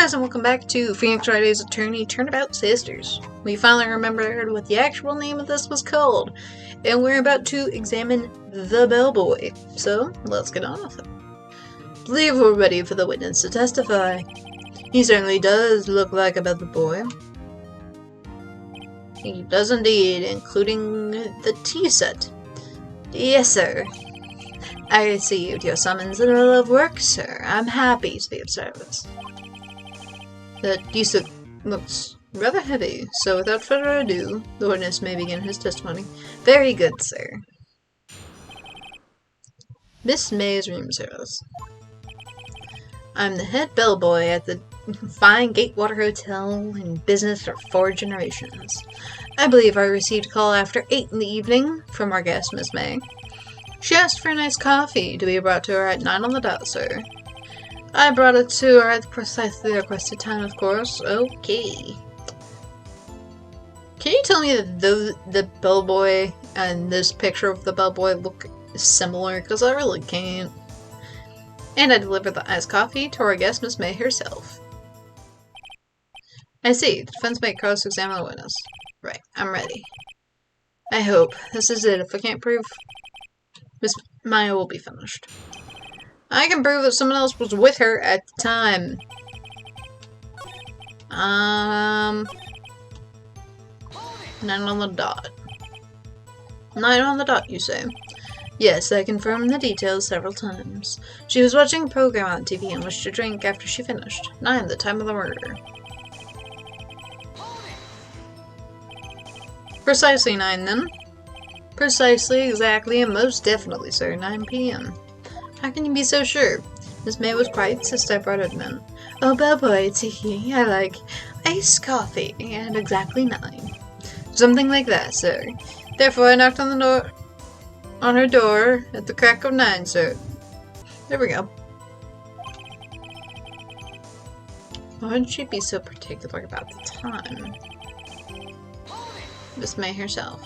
guys, and welcome back to Phoenix Wright's Attorney Turnabout Sisters. We finally remembered what the actual name of this was called, and we're about to examine the bellboy. So, let's get on with it. Believe we're ready for the witness to testify. He certainly does look like a bellboy. He does indeed, including the tea set. Yes, sir. I received your summons in the middle of work, sir. I'm happy to be of service. The tea set looks rather heavy, so without further ado, the witness may begin his testimony. Very good, sir. Miss May's room service. I'm the head bellboy at the fine Gatewater Hotel in business for 4 generations. I believe I received a call after 8 in the evening from our guest, Miss May. She asked for a nice coffee to be brought to her at 9 on the dot, sir. I brought it to her at precisely the requested time, of course. Okay. Can you tell me that the bellboy and this picture of the bellboy look similar? Because I really can't. And I delivered the iced coffee to our guest, Miss May herself. I see. The defense may cross-examine the witness. Right. I'm ready. I hope. This is it. If I can't prove, Miss Maya will be finished. I can prove that someone else was with her at the time. 9 on the dot. 9 on the dot, you say? Yes, I confirmed the details several times. She was watching a program on TV and wished to drink after she finished. 9, the time of the murder. Precisely 9, then. Precisely, exactly, and most definitely, sir. 9 p.m. How can you be so sure? Miss May was quite step-right adamant. Oh, bellboy, tiki, I like iced coffee, and exactly 9. Something like that, sir. Therefore, I knocked on her door at the crack of 9, sir. There we go. Why would she be so particular about the time? Miss May herself.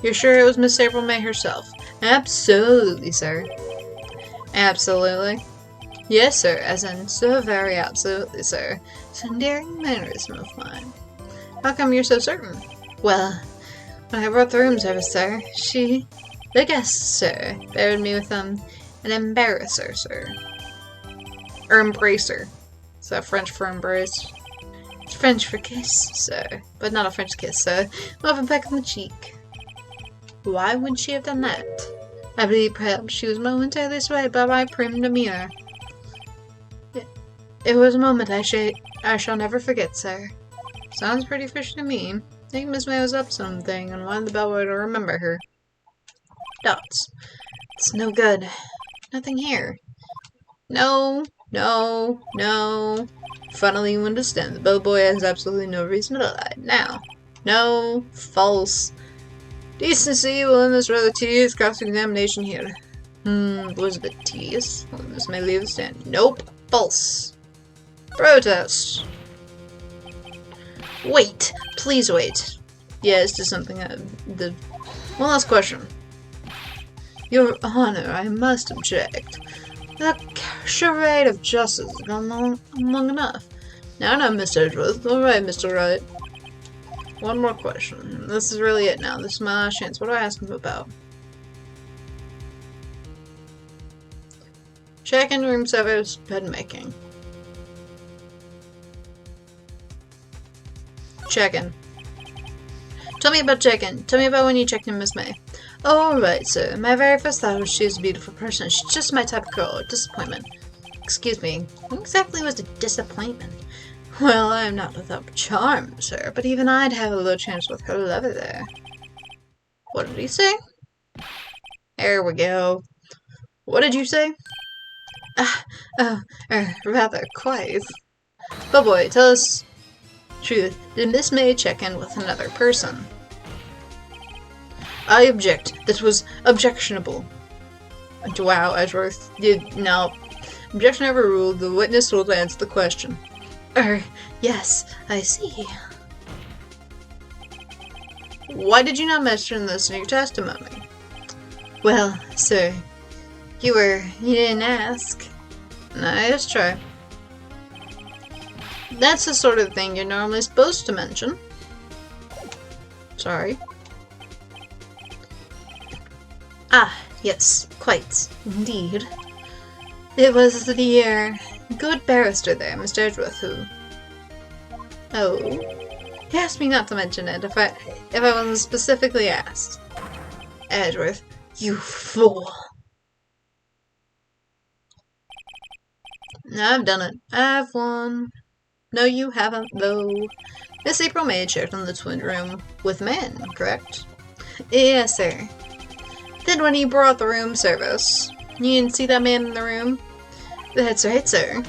You're sure it was Miss April May herself? Absolutely, sir. Absolutely. Yes, sir, as in so very absolutely, sir. It's an endearing mannerism of mine. How come you're so certain? Well, when I brought the room service, sir, the guest, sir, favored me with, an embarrasser, sir. Or embracer. Is that French for embrace? It's French for kiss, sir. But not a French kiss, sir. More of a peck on the cheek. Why would she have done that? I believe perhaps she was momentarily swayed by my prim demeanor. It was a moment I shall never forget, sir. Sounds pretty fishy to me. I think Miss May was up to something and wanted the bellboy to remember her. Dots. It's no good. Nothing here. No. Finally, you understand. The bellboy has absolutely no reason to lie. Now. No. False. Decency will end this rather tedious cross-examination here. Was a bit tedious. Well, Miss May leave the stand. Nope. False. Protest. Wait. Please wait. Yeah, it's just something one last question. Your Honor, I must object. The charade of justice has gone long enough. Now, Mr. Edgeworth. Alright, Mr. Wright. One more question. This is really it now. This is my last chance. What do I ask him about? Check-in, room service, bed making. Check-in. Tell me about check-in. Tell me about when you checked in Miss May. Oh, alright, sir. My very first thought was she was a beautiful person. She's just my type of girl. A disappointment. Excuse me. What exactly was a disappointment? Well, I am not without charm, sir, but even I'd have a little chance with her lover there. What did he say? There we go. What did you say? Rather, quite. But boy, tell us truth. Did Miss May check in with another person? I object. This was objectionable. Wow, Edgeworth. No. Objection overruled. The witness will answer the question. Yes, I see. Why did you not mention this in your testimony? Well, sir, you didn't ask. Nice try. That's the sort of thing you're normally supposed to mention. Sorry. Ah, yes, quite. Indeed. It was the, good barrister there, Mr. Edgeworth, who... Oh. He asked me not to mention it if I wasn't specifically asked. Edgeworth, you fool. I've done it. I've won. No, you haven't, though. Miss April May checked in the twin room with men, correct? Yes, sir. Then when he brought the room service, you didn't see that man in the room? That's right, sir.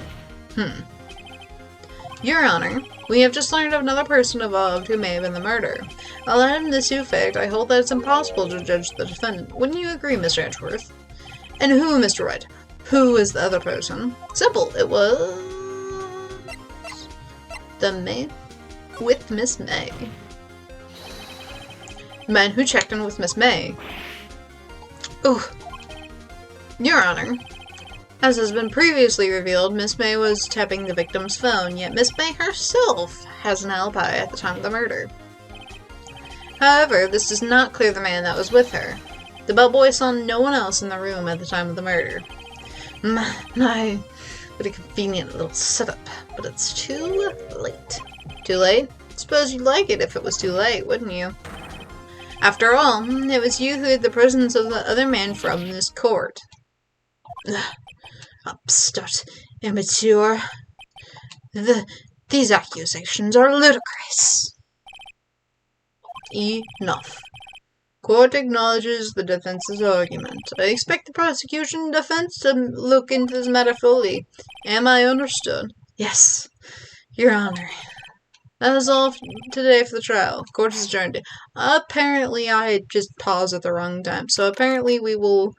Your Honor, we have just learned of another person involved who may have been the murderer. I'll add in this new fact, I hold that it's impossible to judge the defendant. Wouldn't you agree, Mr. Edgeworth? And who, Mr. White? Who is the other person? Simple, it was... the man with Miss May. The man who checked in with Miss May. Ooh. Your Honor, as has been previously revealed, Miss May was tapping the victim's phone, yet Miss May herself has an alibi at the time of the murder. However, this does not clear the man that was with her. The bellboy saw no one else in the room at the time of the murder. My, what a convenient little setup, but it's too late. Too late? Suppose you'd like it if it was too late, wouldn't you? After all, it was you who hid the presence of the other man from this court. Ugh. Upstart, immature. These accusations are ludicrous. Enough. Court acknowledges the defense's argument. I expect the prosecution and defense to look into this matter fully. Am I understood? Yes, Your Honor. That is all today for the trial. Court is adjourned. Apparently, I just paused at the wrong time. So apparently, we will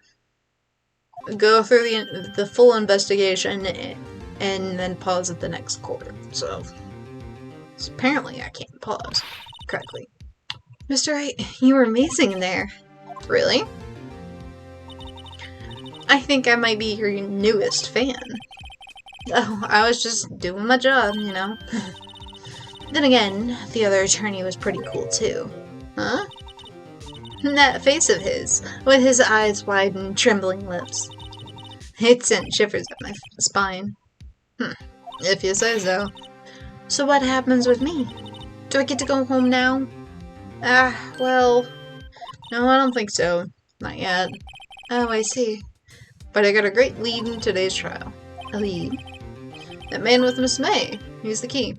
go through the full investigation and then pause at the next court. So apparently, I can't pause correctly. Mr. Wright, you were amazing in there. Really? I think I might be your newest fan. Oh, I was just doing my job, you know. Then again, the other attorney was pretty cool too. Huh? That face of his, with his eyes wide and trembling lips. It sent shivers up my spine. If you say so. So what happens with me? Do I get to go home now? Well... No, I don't think so. Not yet. Oh, I see. But I got a great lead in today's trial. A lead? That man with Miss May. He's the key.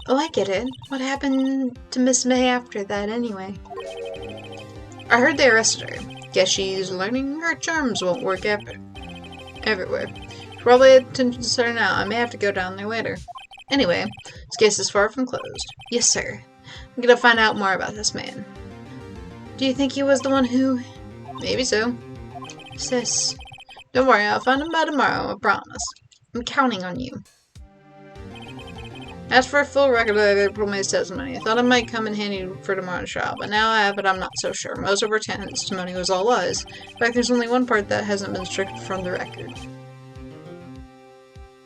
Oh, I get it. What happened to Miss May after that, anyway? I heard they arrested her. Guess she's learning her charms won't work everywhere. Probably attention to her now. I may have to go down there later. Anyway, this case is far from closed. Yes, sir. I'm gonna find out more about this man. Do you think he was the one who... Maybe so. Sis. Don't worry, I'll find him by tomorrow, I promise. I'm counting on you. As for a full record of April May's testimony, I thought it might come in handy for tomorrow's trial, but now I have it, I'm not so sure. Most of her testimony was all lies. In fact, there's only one part that hasn't been stricken from the record.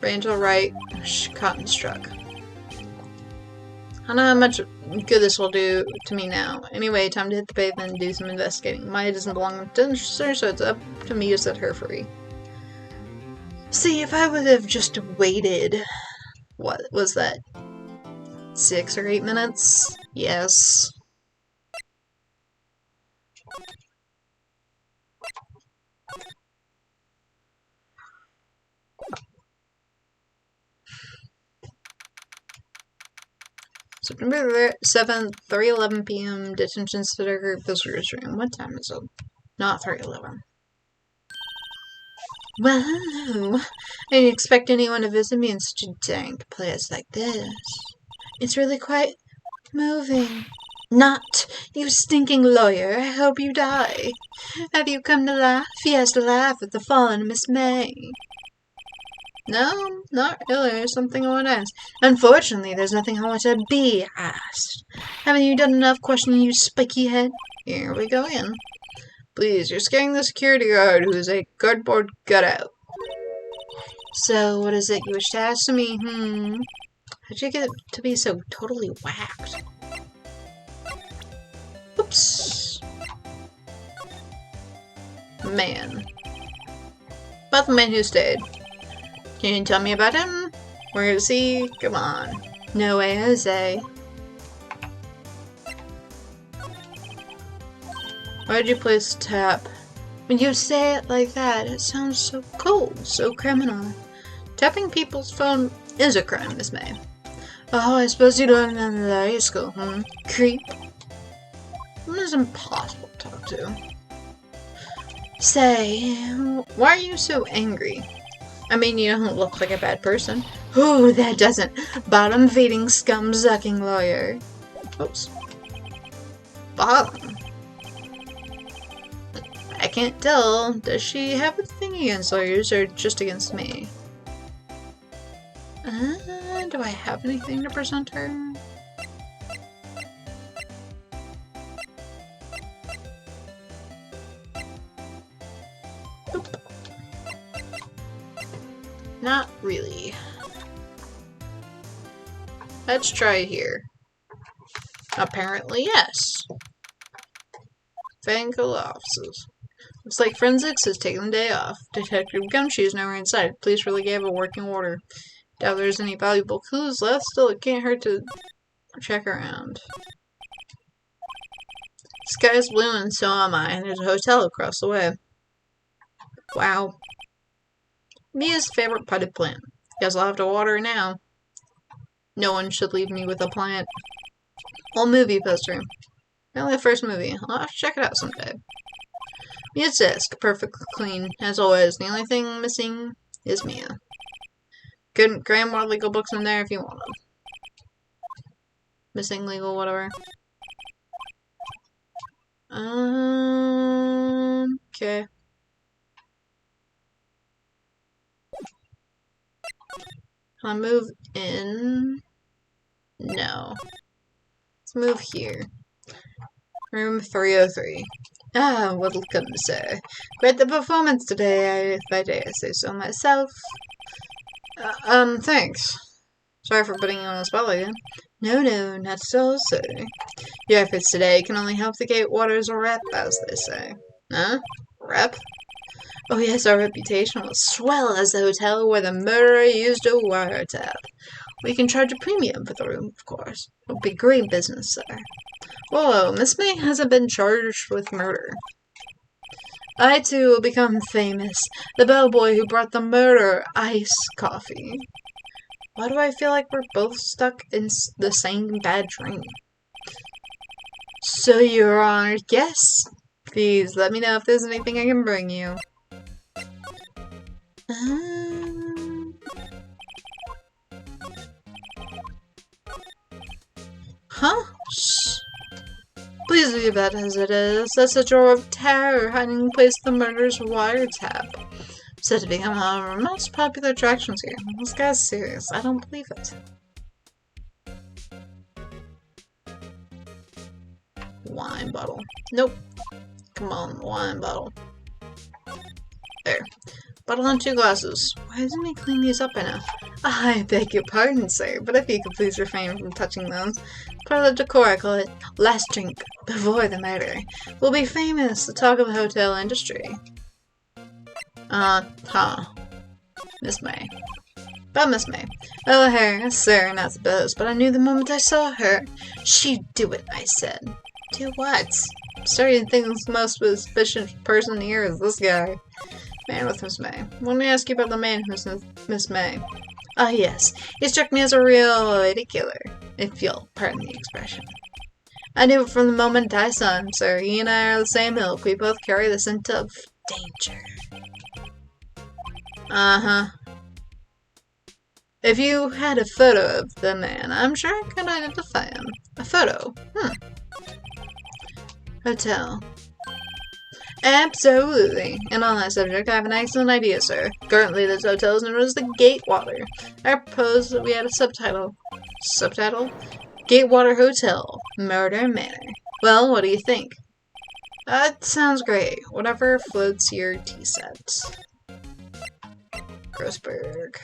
Rangel Wright, cotton struck. I don't know how much good this will do to me now. Anyway, time to hit the pavement and do some investigating. Maya doesn't belong to her, so it's up to me to set her free. See, if I would have just waited... What was that? 6 or 8 minutes? Yes. September 7th, 3:11 p.m. Detention Center Visitors Room. What time is it? Not 3:11. Well, hello. I didn't expect anyone to visit me in such a dank place like this. It's really quite moving. Not, you stinking lawyer. I hope you die. Have you come to laugh? Yes, to laugh at the fallen Miss May. No, not really. Something I want to ask. Unfortunately, there's nothing I want to be asked. Haven't you done enough questioning, you spiky head? Here we go again. Please, you're scaring the security guard, who is a cardboard cutout. So, what is it you wish to ask me? How'd you get to be so totally whacked? Oops. Man. About the man who stayed. Can you tell me about him? Where is he? Come on. No way, Jose. Why'd you place a tap? When you say it like that, it sounds so cold, so criminal. Tapping people's phone is a crime, Miss May. Oh, I suppose you don't remember that high school, Creep. It's impossible to talk to. Say, why are you so angry? I mean, you don't look like a bad person. Oh, that doesn't. Bottom-feeding, scum-sucking lawyer. Oops. Bottom? I can't tell. Does she have a thing against lawyers or just against me? Do I have anything to present her? Nope. Not really. Let's try here. Apparently, yes. Fankle offices. Looks like forensics has taken the day off. Detective Gumshoe's nowhere in sight. Police really gave a working order. Doubt there's any valuable clues left. Still, it can't hurt to check around. Sky's blue and so am I, and there's a hotel across the way. Wow. Mia's favorite potted plant. Guess I'll have to water it now. No one should leave me with a plant. Old movie poster. Only the first movie. I'll have to check it out someday. Mia's desk, perfectly clean, as always. The only thing missing is Mia. Couldn't cram more legal books in there if you want them. Missing legal whatever. Okay. Can I move in? No. Let's move here. Room 303. Ah, welcome, sir. Quite the performance today, if I dare say so myself. Thanks. Sorry for putting you on the spot again. No, not so, sir. Your efforts today can only help the Gatewaters rep, as they say. Huh? Rep? Oh yes, our reputation will swell as the hotel where the murderer used a wiretap. We can charge a premium for the room, of course. It'll be great business, sir. Whoa, Miss May hasn't been charged with murder. I, too, will become famous. The bellboy who brought the murder iced coffee. Why do I feel like we're both stuck in the same bad dream? So, Your Honor, yes. Please, let me know if there's anything I can bring you. Huh? Shh. Please leave that as it is. That's a drawer of terror hiding in place of the murderer's wiretap. Said to become one of our most popular attractions here. This guy's serious. I don't believe it. Wine bottle. Nope. Come on, wine bottle. There. Bottle and 2 glasses. Why doesn't he clean these up enough? I beg your pardon, sir, but if you could please refrain from touching those. Part of the decor, I call it last drink before the murder. We'll be famous, the talk of the hotel industry. Miss May. About Miss May. Oh, her, sir, not supposed, but I knew the moment I saw her. She'd do it, I said. Do what? I'm starting to think the most suspicious person here is this guy. Man with Miss May. Let me ask you about the man who's Miss May. Ah, yes. He struck me as a real lady killer, if you'll pardon the expression. I knew it from the moment I saw him, sir. He and I are the same ilk. We both carry the scent of danger. Uh-huh. If you had a photo of the man, I'm sure I could identify him. A photo? Hotel. Absolutely. And on that subject, I have an excellent idea, sir. Currently, this hotel is known as the Gatewater. I propose that we add a subtitle. Subtitle? Gatewater Hotel, Murder Manor. Well, what do you think? That sounds great. Whatever floats your tea set. Grossberg.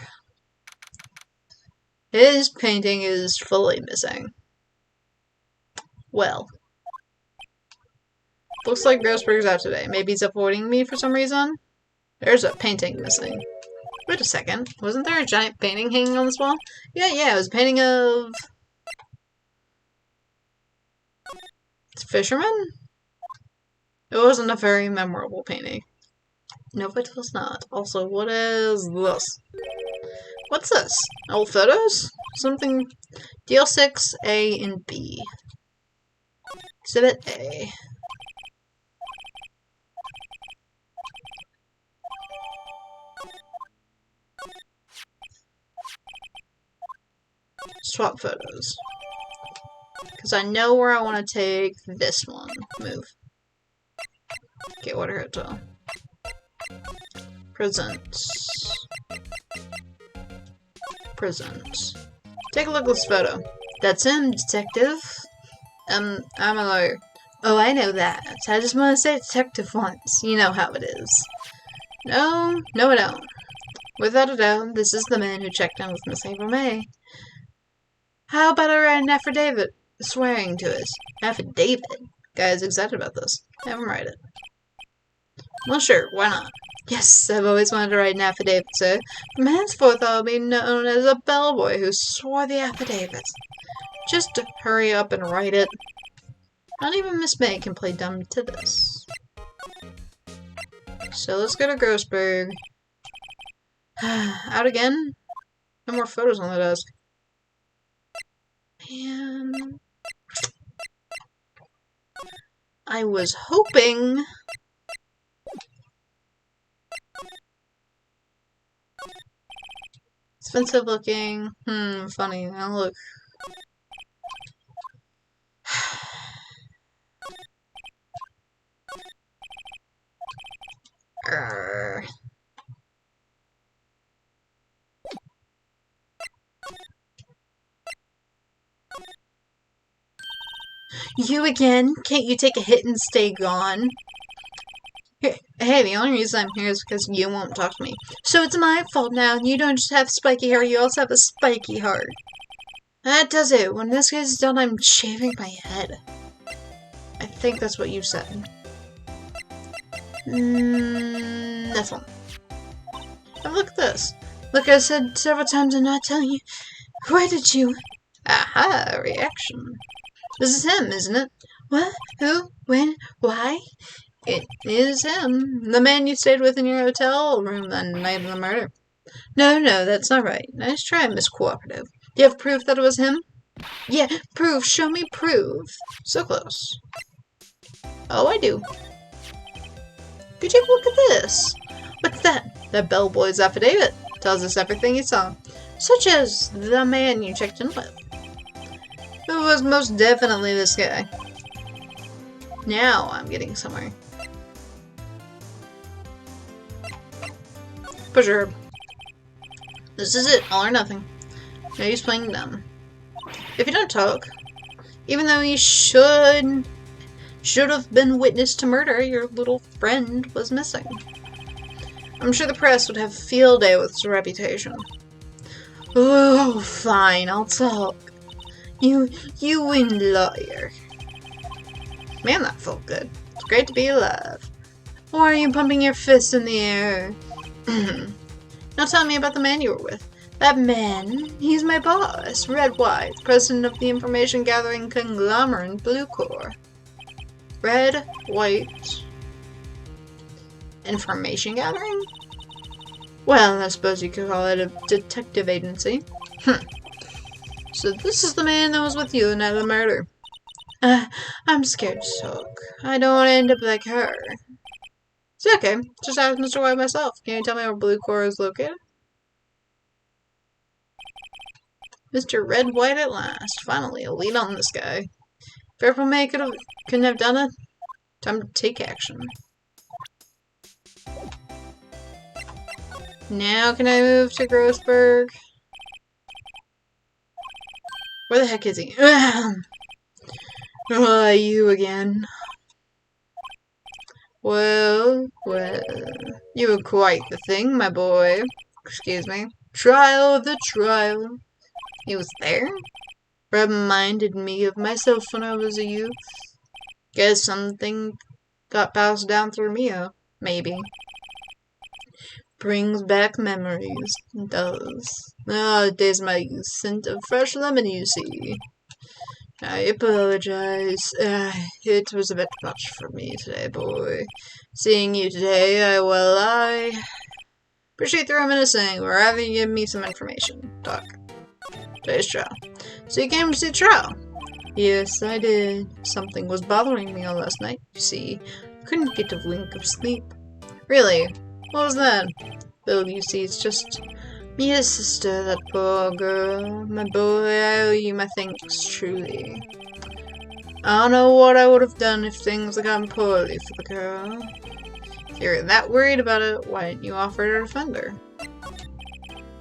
His painting is fully missing. Well. Looks like Grossberg's out today. Maybe he's avoiding me for some reason. There's a painting missing. Wait a second. Wasn't there a giant painting hanging on this wall? Yeah, it was a painting of... Fisherman? It wasn't a very memorable painting. No, it was not. Also, what is this? What's this? Old photos? Something... DL6, A, and B. Exhibit A. Swap photos. Because I know where I want to take this one. Move. Okay, Water Hotel. Presents. Presents. Take a look at this photo. That's him, detective. I'm a lawyer. Oh, I know that. I just want to say detective once. You know how it is. No, I don't. Without a doubt, this is the man who checked in with Miss April May. How about I write an affidavit swearing to us? Affidavit? Guy's excited about this. Have him write it. Well, sure, why not? Yes, I've always wanted to write an affidavit, sir. From henceforth I'll be known as a bellboy who swore the affidavit. Just hurry up and write it. Not even Miss May can play dumb to this. So let's go to Grossberg. Out again? No more photos on the desk. Man. I was hoping... Expensive looking. Funny. Now look. You again? Can't you take a hit and stay gone? Hey, the only reason I'm here is because you won't talk to me. So it's my fault now. You don't just have spiky hair, you also have a spiky heart. That does it. When this guy's done, I'm shaving my head. I think that's what you said. That's one. Oh, look at this. Look, I said several times I'm not telling you. Why did you? Aha, reaction. This is him, isn't it? What? Who? When? Why? It is him. The man you stayed with in your hotel room the night of the murder. No, that's not right. Nice try, Miss Cooperative. Do you have proof that it was him? Yeah, proof. Show me proof. So close. Oh, I do. Could you look at this? What's that? That bellboy's affidavit. Tells us everything he saw. Such as the man you checked in with. It was most definitely this guy. Now I'm getting somewhere. For sure. This is it, all or nothing. No use playing dumb. If you don't talk, even though you should have been witness to murder, your little friend was missing. I'm sure the press would have a field day with his reputation. Oh, fine, I'll talk. You win, lawyer. Man, that felt good. It's great to be alive. Why are you pumping your fists in the air? Now tell me about the man you were with. That man, he's my boss, Red White, president of the information gathering conglomerate Blue Corps. Red White information gathering? Well, I suppose you could call it a detective agency. So this is the man that was with you the night of the murder. I'm scared to talk. I don't want to end up like her. It's okay. Just ask Mr. White myself. Can you tell me where Blue Corps is located? Mr. Red White at last. Finally, a lead on this guy. If April May couldn't have done it, time to take action. Now can I move to Grossberg? Where the heck is he? You again. Well, you were quite the thing, my boy. Excuse me. Trial of the trial. He was there? Reminded me of myself when I was a youth. Guess something got passed down through Mia, maybe. Brings back memories. It does. Ah, it tastes my scent of fresh lemon, you see. I apologize. It was a bit much for me today, boy. Seeing you today, I appreciate the reminiscing or having given me some information. Doc. Today's trial. So you came to see the trial? Yes, I did. Something was bothering me all last night, you see. Couldn't get a wink of sleep. Really? What was that? Well, you see, it's just Mia's sister, that poor girl. My boy, I owe you my thanks, truly. I don't know what I would have done if things had gone poorly for the girl. If you're that worried about it, why didn't you offer to defend her?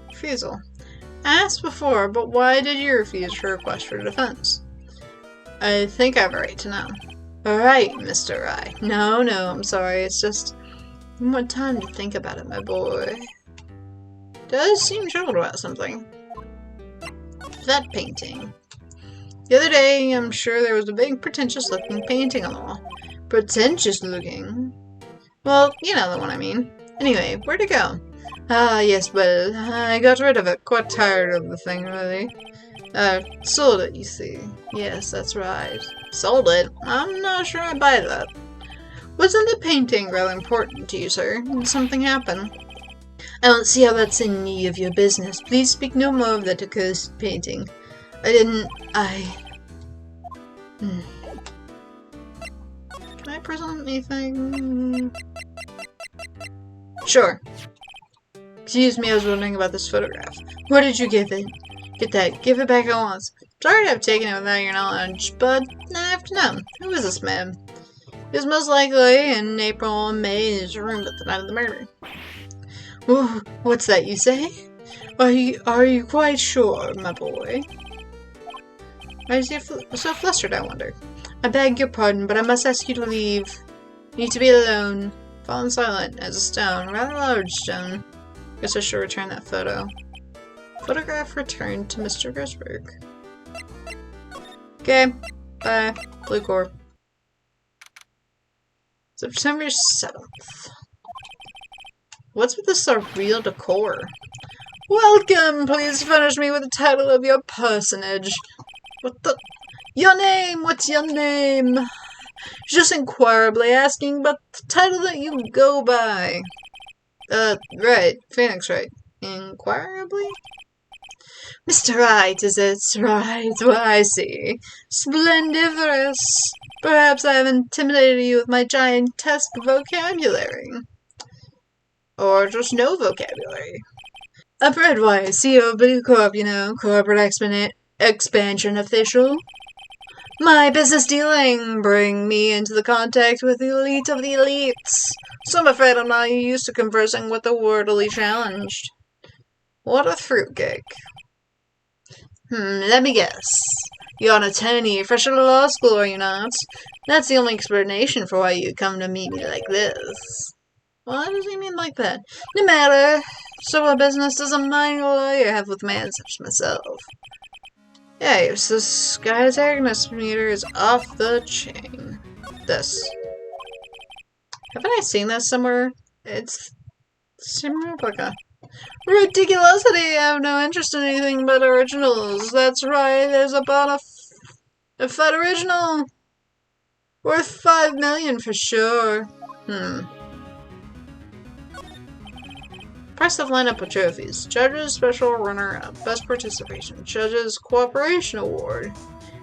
Refusal. I asked before, but why did you refuse her request for defense? I think I have a right to know. Alright, Mr. Rye. No, I'm sorry, it's just more time to think about it, my boy. Does seem troubled about something. That painting. The other day, I'm sure there was a big pretentious-looking painting on the wall. Pretentious-looking? Well, you know the one I mean. Anyway, where'd it go? Ah, yes, but I got rid of it. Quite tired of the thing, really. Sold it, you see. Yes, that's right. Sold it? I'm not sure I buy that. Wasn't the painting rather important to you, sir? Did something happen? I don't see how that's any of your business. Please speak no more of that accursed painting. Can I present anything? Sure. Excuse me, I was wondering about this photograph. Where did you give it? Get that. Give it back at once. Sorry to have taken it without your knowledge, but I have to know. Who is this man? He was most likely in April and May in his room at the night of the murder. Ooh, what's that you say? Are you quite sure, my boy? Why is he so flustered, I wonder? I beg your pardon, but I must ask you to leave. You need to be alone. Fallen silent as a stone, rather large stone. Guess I should return that photo. Photograph returned to Mr. Gersberg. Okay, bye. Blue Corp. September 7th. What's with this surreal decor? Welcome! Please furnish me with the title of your personage. What the? Your name! What's your name? Just inquirably asking, but the title that you go by. Right. Phoenix Wright. Inquirably? Mr. Wright, is it? Right. Well, I see. Splendiferous. Perhaps I have intimidated you with my giantesque vocabulary. Or just no vocabulary. Upward Wise, CEO of Blue Corp, you know, corporate expansion official. My business dealing bring me into the contact with the elite of the elites. So I'm afraid I'm not used to conversing with the worldly challenged. What a fruitcake. Let me guess. You're an attorney, fresh out of law school, are you not? That's the only explanation for why you come to meet me like this. What does he mean like that? No matter. So what business does a minor lawyer have with a man such as myself? Yeah, this guy's Agnes meter is off the chain. This. Haven't I seen this somewhere? It's similar like a ridiculosity. I have no interest in anything but originals. That's right, there's a Fed original. Worth $5 million for sure. Impressive lineup of trophies. Judges Special Runner-Up. Best Participation. Judges Cooperation Award.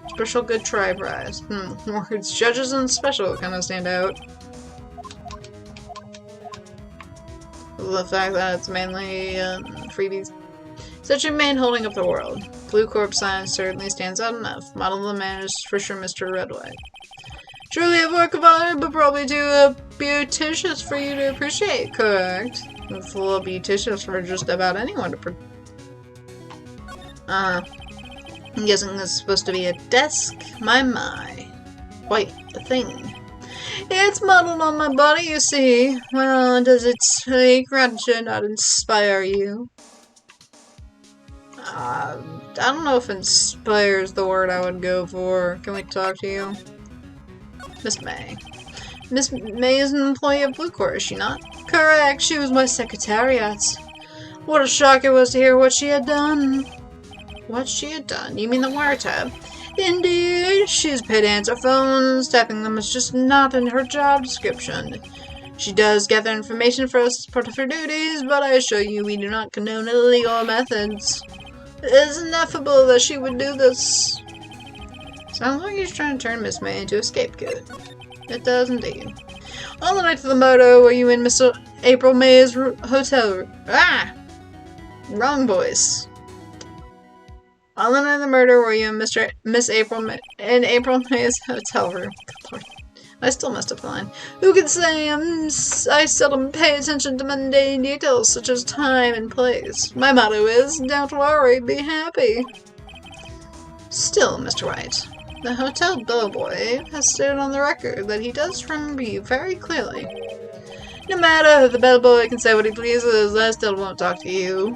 Special Good Try Prize. Words Judges and Special kind of stand out. The fact that it's mainly freebies. Such a man holding up the world. Blue Corp sign certainly stands out enough. Model of the man is for sure Mr. Redway. Truly a work of art, but probably too beauticious for you to appreciate, correct? It's a little beauticious for just about anyone to I'm guessing this is supposed to be a desk? My. Quite a thing. It's modeled on my body, you see. Well, does its sleek grandeur not inspire you? I don't know if inspire is the word I would go for. Can we talk to you? Miss May. Miss May is an employee of Blue Corps, is she not? Correct, she was my secretariat. What a shock it was to hear what she had done. What she had done? You mean the wiretap? Indeed, she's paid to answer phones. Tapping them is just not in her job description. She does gather information for us as part of her duties, but I assure you we do not condone illegal methods. It is ineffable that she would do this. Sounds like he's trying to turn Miss May into a scapegoat. It does indeed. On the night of the murder, were you in Mr. April May's hotel room? Ah! Wrong voice. On the night of the murder, were you in April May's hotel room? Good Lord. I still messed up the line. Who can say I seldom pay attention to mundane details such as time and place. My motto is, don't worry, be happy. Still, Mr. White, the hotel bellboy has stated on the record that he does remember you very clearly. No matter, the bellboy can say what he pleases, I still won't talk to you.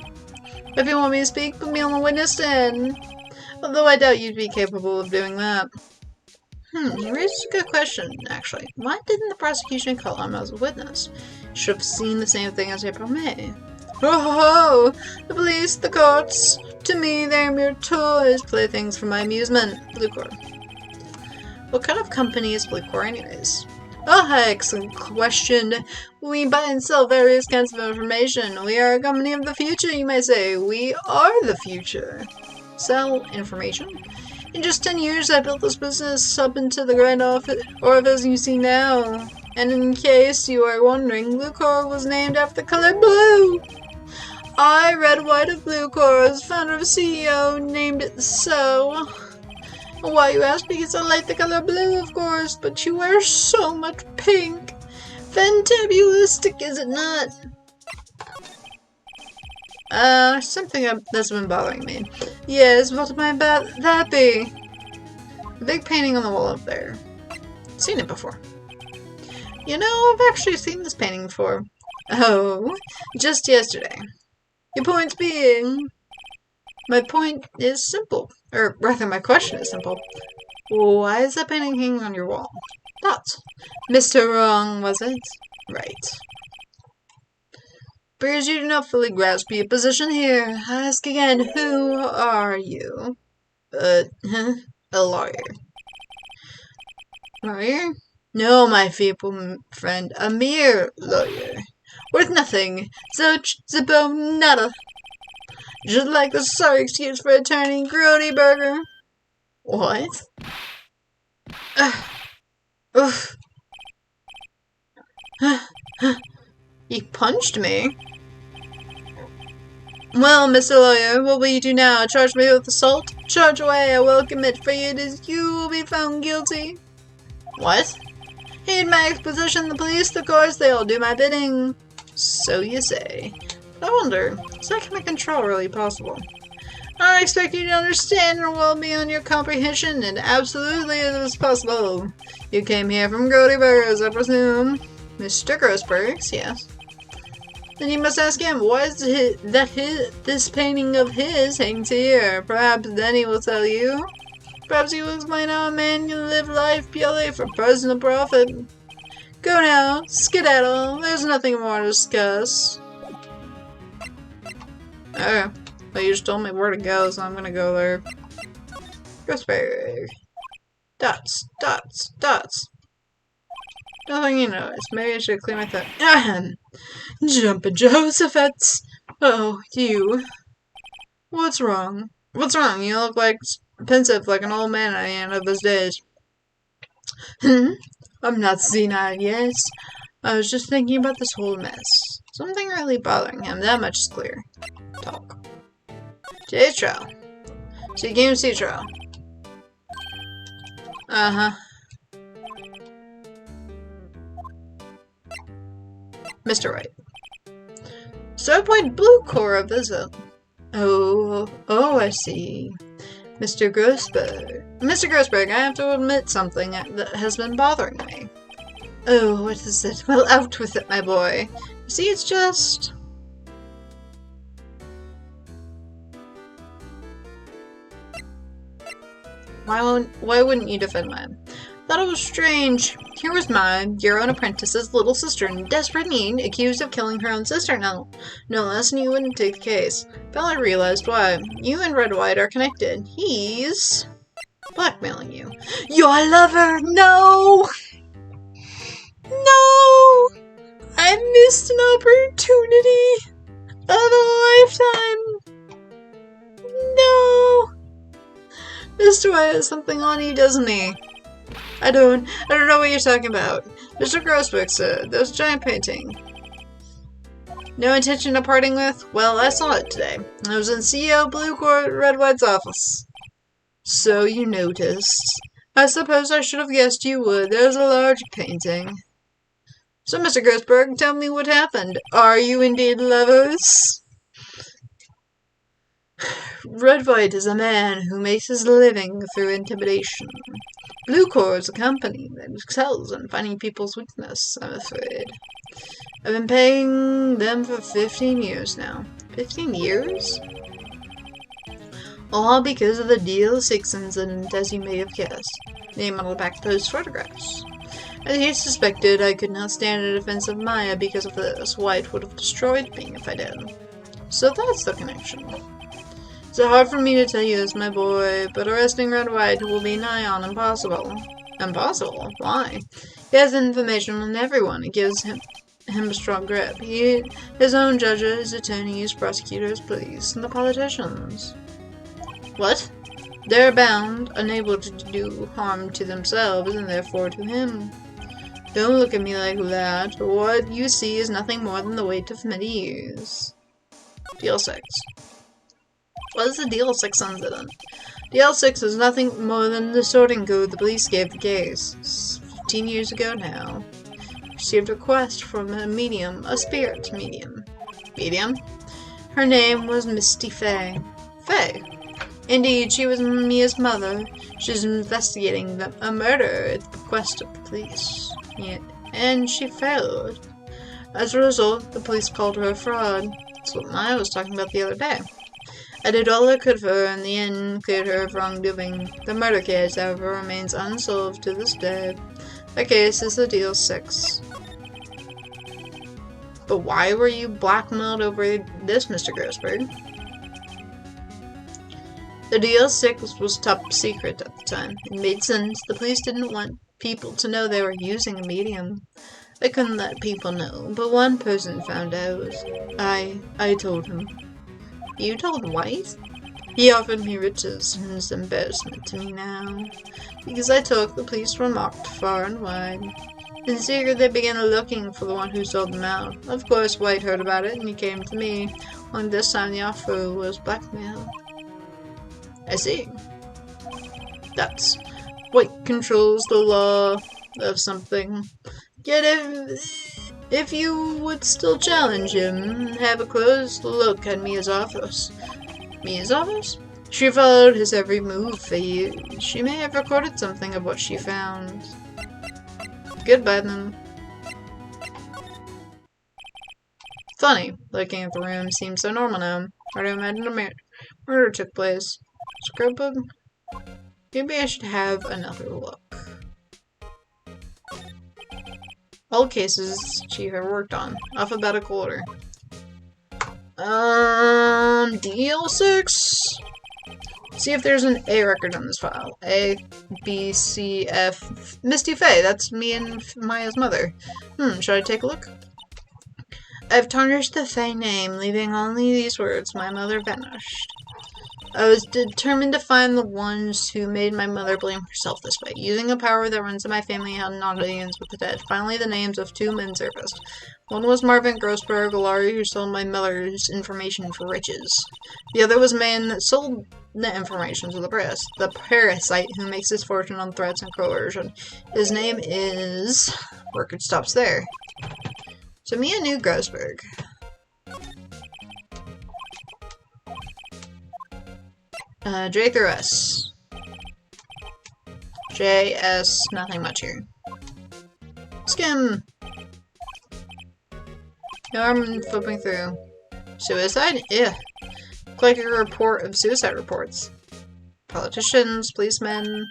If you want me to speak, put me on the witness stand. Although I doubt you'd be capable of doing that. You raised a good question, actually. Why didn't the prosecution call him as a witness? Should have seen the same thing as April May. Oh ho! The police, the courts. To me, they're mere toys, playthings for my amusement. Blue Corps. What kind of company is Blue Corps, anyways? Oh, excellent question. We buy and sell various kinds of information. We are a company of the future, you might say. We are the future. Sell information? In just 10 years, I built this business up into the grand orifice you see now. And in case you are wondering, Blue Corps was named after the color blue. I, Red, White of Blue Corps, founder of CEO, named it so. Why, you ask? Because I like the color blue, of course, but you wear so much pink. Fantabulistic, is it not? Something that's been bothering me. Yes, what might that be? The big painting on the wall up there. Seen it before. You know, I've actually seen this painting before. Oh, just yesterday. Your point being... My point is simple. Or rather, my question is simple. Why is that painting hanging on your wall? Not. Mr. Wrong, was it? Right. Because you do not fully grasp your position here. I ask again, who are you? A lawyer. Lawyer? No, my feeble friend, a mere lawyer. Worth nothing. Zippo nada. Just like the sorry excuse for attorney Grody Burger. What? Oof. He punched me. Well, Mr. Lawyer, what will you do now? Charge me with assault? Charge away, I will commit for it as you will be found guilty. What? In my exposition, the police, the courts, they all do my bidding. So you say. I wonder, is that kind of control really possible? I expect you to understand and well beyond your comprehension, and absolutely it is possible. You came here from Grody Burgers, I presume. Mr. Grossberg's, yes. Then you must ask him, why is this painting of his hangs here? Perhaps then he will tell you. Perhaps he will explain how a man can live life purely for personal profit. Go now, skedaddle, there's nothing more to discuss. Okay, well you just told me where to go, so I'm gonna go there. Grossberg. Dots, dots, dots. Nothing you notice. Maybe I should clean my throat. Jumpin' Josephets! Oh, you. What's wrong? What's wrong? You look like pensive like an old man at the end of his days. I'm not senile, yes. I was just thinking about this whole mess. Something really bothering him, that much is clear. Talk. Today's trial. So you came to see trial. Uh-huh. Mr. Wright. So I played Blue Corps a visit. Oh, I see. Mr. Grossberg. Mr. Grossberg, I have to admit something that has been bothering me. Oh, what is it? Well, out with it, my boy. You see, it's just... Why wouldn't you defend Maya? Thought it was strange. Here was Maya, your own apprentice's little sister, in desperate need, accused of killing her own sister. No less, and you wouldn't take the case. Finally realized why. You and Red White are connected. He's blackmailing you. Your lover! No! No! I missed an opportunity of a lifetime. No! Mr. White has something on you, doesn't he? I don't know what you're talking about. Mr. Grossberg said, there was a giant painting. No intention of parting with? Well, I saw it today. I was in CEO Blue Court Red White's office. So you noticed. I suppose I should have guessed you would. There's a large painting. So, Mr. Grossberg, tell me what happened. Are you indeed lovers? Red White is a man who makes his living through intimidation. Blue Core is a company that excels in finding people's weakness, I'm afraid. I've been paying them for 15 years now. 15 years? All because of the DL6 incident, as you may have guessed. Name on the back of those photographs. As you suspected, I could not stand a defense of Maya because of this. White would have destroyed me if I did. So that's the connection. It's hard for me to tell you this, my boy, but arresting Red White will be nigh on impossible. Impossible? Why? He has information on everyone. It gives him a strong grip. His own judges, attorneys, prosecutors, police, and the politicians. What? They're bound, unable to do harm to themselves, and therefore to him. Don't look at me like that. What you see is nothing more than the weight of many years. DL6. What is the DL6 incident? DL6 is nothing more than the sorting code the police gave the case. 15 years ago now. Received a request from a medium, a spirit medium. Medium? Her name was Misty Fey. Fey? Indeed, she was Mia's mother. She's investigating a murder at the request of the police. Yeah, and she failed. As a result, the police called her a fraud. That's what Maya was talking about the other day. I did all I could for her, and in the end cleared her of wrongdoing. The murder case, however, remains unsolved to this day. The case is the DL6. But why were you blackmailed over this, Mr. Grossberg? The DL6 was top secret at the time. It made sense. The police didn't want people to know they were using a medium. They couldn't let people know, but one person found out. I told him. You told White? He offered me riches, and it's an embarrassment to me now. Because I took, the police were mocked far and wide. In secret, they began looking for the one who sold them out. Of course, White heard about it, and he came to me. Only this time the offer was blackmail. I see. That's White controls the law of something. Yet if you would still challenge him, have a close look at Mia's office. Mia's office? She followed his every move for years. She may have recorded something of what she found. Goodbye then. Funny, looking at the room seems so normal now. Hard to imagine a murder took place. Scrapbook? Maybe I should have another look. All cases she had worked on. Alphabetical order. DL6? See if there's an A record on this file. A, B, C, F. Misty Fey, that's me and Maya's mother. Should I take a look? I've tarnished the Fey name, leaving only these words, my mother vanished. I was determined to find the ones who made my mother blame herself this way. Using a power that runs in my family, I had an audience with the dead. Finally, the names of two men surfaced. One was Marvin Grossberg, a lawyer who sold my mother's information for riches. The other was a man that sold the information to the press. The parasite who makes his fortune on threats and coercion. His name is... Record stops there. So Mia knew Grossberg. J through S. J, S, nothing much here. Skim! Now I'm flipping through. Suicide? Ugh. Click a report of suicide reports. Politicians, policemen.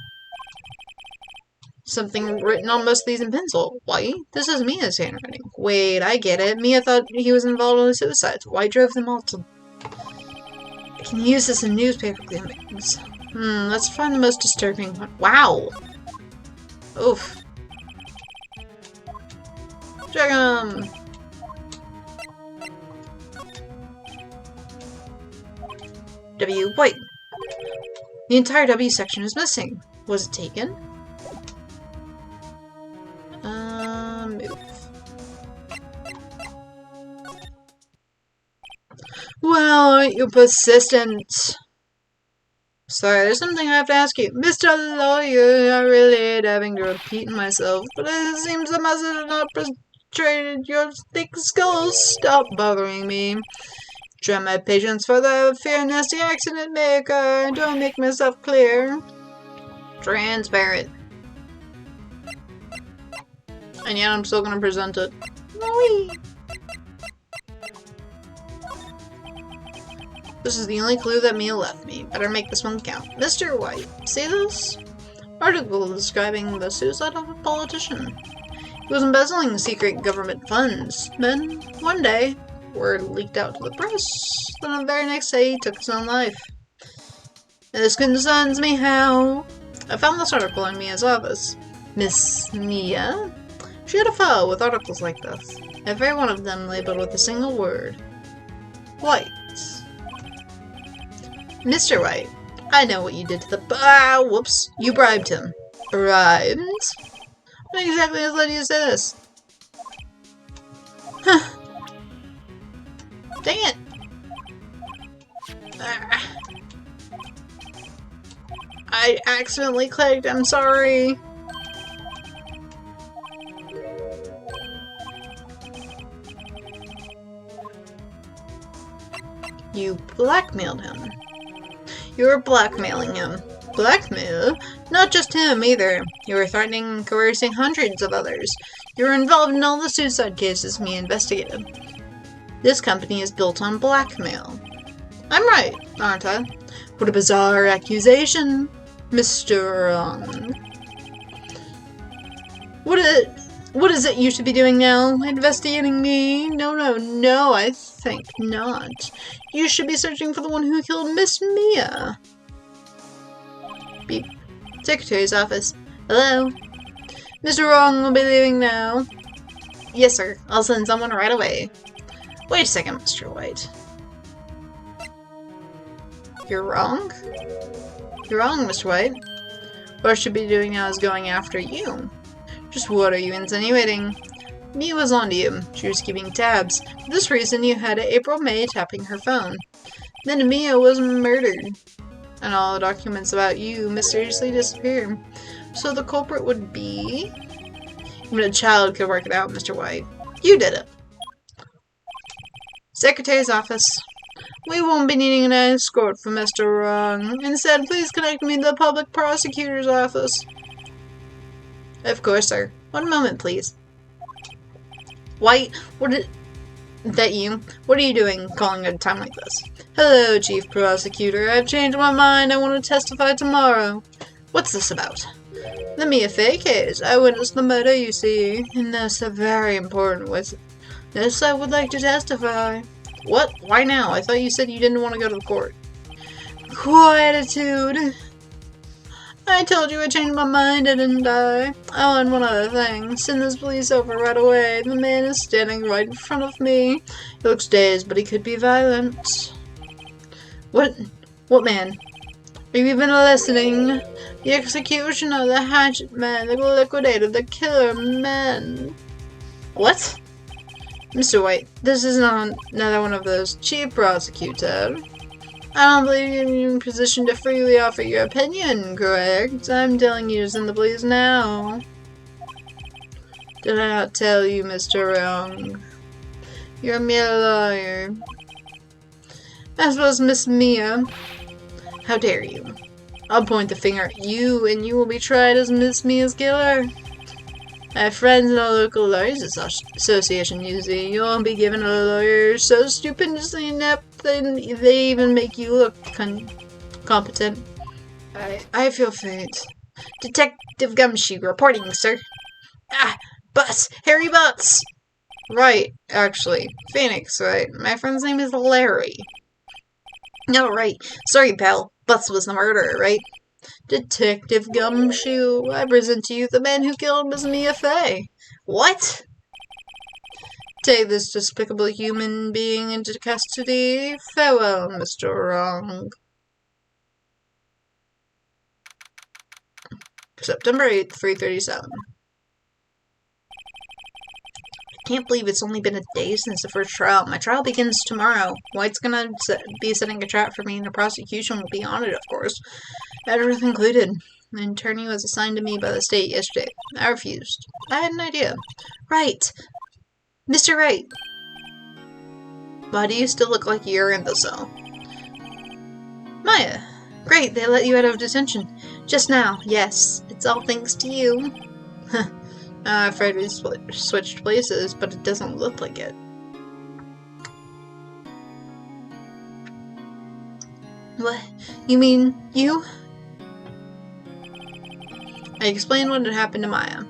Something written on most of these in pencil. Why? This is Mia's handwriting. Wait, I get it. Mia thought he was involved in the suicides. Why drove them all to... I can use this in newspaper clippings. Let's find the most disturbing one. Wow! Oof. Check 'em! W. White. The entire W section is missing. Was it taken? Move. Well, aren't you persistent? Sorry, there's something I have to ask you. Mr. Lawyer, I really hate having to repeat myself, but it seems the message has not penetrated your thick skull. Stop bothering me. Try my patience for the fear a nasty accident may occur. Do I make myself clear? Transparent. And yet I'm still gonna present it. Whee! This is the only clue that Mia left me. Better make this one count. Mr. White, see this? Article describing the suicide of a politician. He was embezzling secret government funds. Then, one day, word leaked out to the press. Then the very next day, he took his own life. This concerns me how. I found this article in Mia's office. Miss Mia? She had a file with articles like this. Every one of them labeled with a single word. White. Mr. White, I know what you did to the whoops. You bribed him. Bribed? What exactly has led you to say this? Huh. Dang it! I accidentally clicked, I'm sorry. You blackmailed him. You were blackmailing him. Blackmail? Not just him, either. You were threatening and coercing hundreds of others. You were involved in all the suicide cases Mia investigated. This company is built on blackmail. I'm right, aren't I? What a bizarre accusation, Mr. What is it you should be doing now? Investigating me? No, I think not. You should be searching for the one who killed Miss Mia. Beep. Secretary's office. Hello? Mr. Wrong will be leaving now. Yes, sir. I'll send someone right away. Wait a second, Mr. White. You're wrong? You're wrong, Mr. White. What I should be doing now is going after you. Just what are you insinuating? Mia was onto you. She was keeping tabs. For this reason, you had April May tapping her phone. Then Mia was murdered. And all the documents about you mysteriously disappeared. So the culprit would be... Even a child could work it out, Mr. White. You did it. Secretary's office. We won't be needing an escort for Mr. Wrong. Instead, please connect me to the public prosecutor's office. Of course, sir. One moment, please. White, that you? What are you doing calling at a time like this? Hello, Chief Prosecutor. I've changed my mind. I want to testify tomorrow. What's this about? The Maya Fey case. I witnessed the murder, you see. And that's a very important witness. I would like to testify. What? Why now? I thought you said you didn't want to go to the court. Quietude. I told you I changed my mind, didn't I? Oh, and one other thing. Send this police over right away. The man is standing right in front of me. He looks dazed, but he could be violent. What man? Are you even listening? The executioner, the hatchet man, the liquidator, the killer man. What? Mr. White, this is not another one of those. Chief Prosecutor. I don't believe you're in a position to freely offer your opinion, correct? I'm telling you to send the police now. Did I not tell you, Mr. Wrong? You're a mere lawyer. As well as Miss Mia. How dare you? I'll point the finger at you, and you will be tried as Miss Mia's killer. I have friends in the local lawyers association, you see. You won't be given a lawyer so stupendously inept that they even make you look competent. I feel faint. Detective Gumshoe reporting, sir. Ah, Butts! Harry Butts! Right, actually. Phoenix, right? My friend's name is Larry. No, right. Sorry, pal. Butts was the murderer, right? Detective Gumshoe, I present to you the man who killed Miss Maya Fey. What? Take this despicable human being into custody. Farewell, Mr. Wrong. September 8th, 3:37. Can't believe it's only been a day since the first trial. My trial begins tomorrow. White's gonna be setting a trap for me, and the prosecution will be on it, of course. Matter concluded. An attorney was assigned to me by the state yesterday. I refused. I had an idea. Right. Mr. Wright. Why do you still look like you're in the cell? Maya. Great, they let you out of detention. Just now, yes. It's all thanks to you. I'm afraid we switched places, but it doesn't look like it. What? You mean you? I explained what had happened to Maya.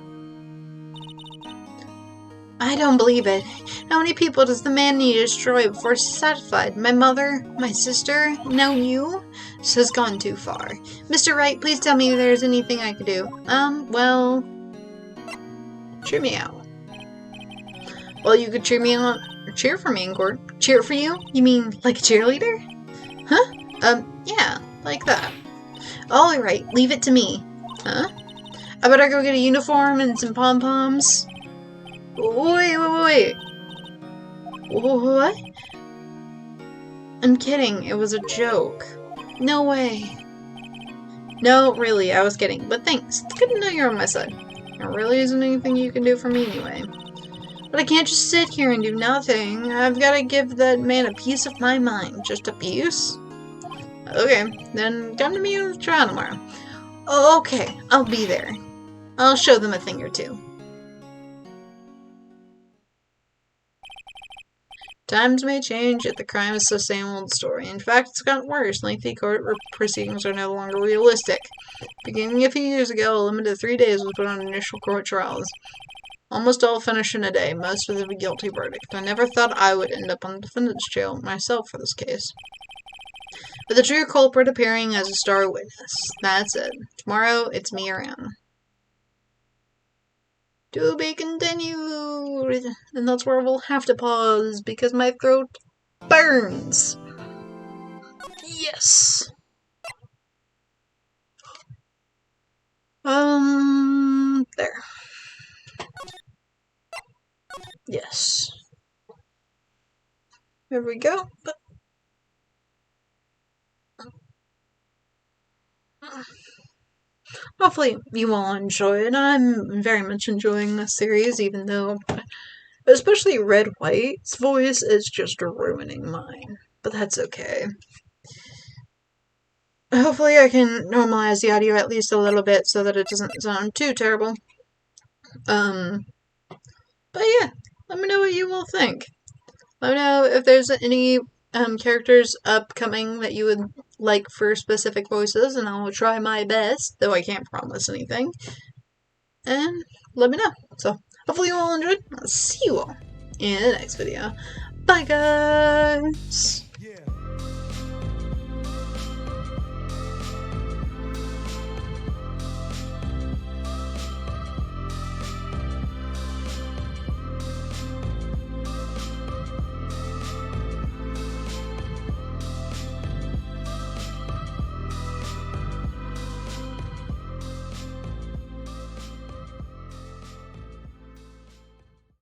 I don't believe it. How many people does the man need to destroy before he's satisfied? My mother? My sister? Now you? This has gone too far. Mr. Wright, please tell me if there's anything I could do. Well... cheer me out. Well, you could cheer me on... cheer for me in court. Cheer for you? You mean like a cheerleader? Huh? Yeah, like that. Alright, leave it to me. Huh? I better go get a uniform and some pom-poms. Wait. What? I'm kidding. It was a joke. No way. No, really, I was kidding. But thanks. It's good to know you're on my side. There really isn't anything you can do for me anyway. But I can't just sit here and do nothing. I've got to give that man a piece of my mind. Just a piece? Okay, then come to me in the trial tomorrow. Oh, okay, I'll be there. I'll show them a thing or two. Times may change, yet the crime is the same old story. In fact, it's gotten worse. Lengthy court proceedings are no longer realistic. Beginning a few years ago, a limit of 3 days was put on initial court trials. Almost all finished in a day, most with a guilty verdict. I never thought I would end up on the defendant's jail myself for this case. With the true culprit appearing as a star witness. That's it. Tomorrow, it's me around. To be continued. And that's where we'll have to pause because my throat burns. Yes. There. Yes. There we go. But hopefully you all enjoy it. I'm very much enjoying this series, even though, especially Red White's voice is just ruining mine. But that's okay. Hopefully I can normalize the audio at least a little bit so that it doesn't sound too terrible. But yeah, let me know what you all think. Let me know if there's any characters upcoming that you would like for specific voices, and I will try my best, though I can't promise anything. And let me know. So, hopefully you all enjoyed. I'll see you all in the next video. Bye, guys!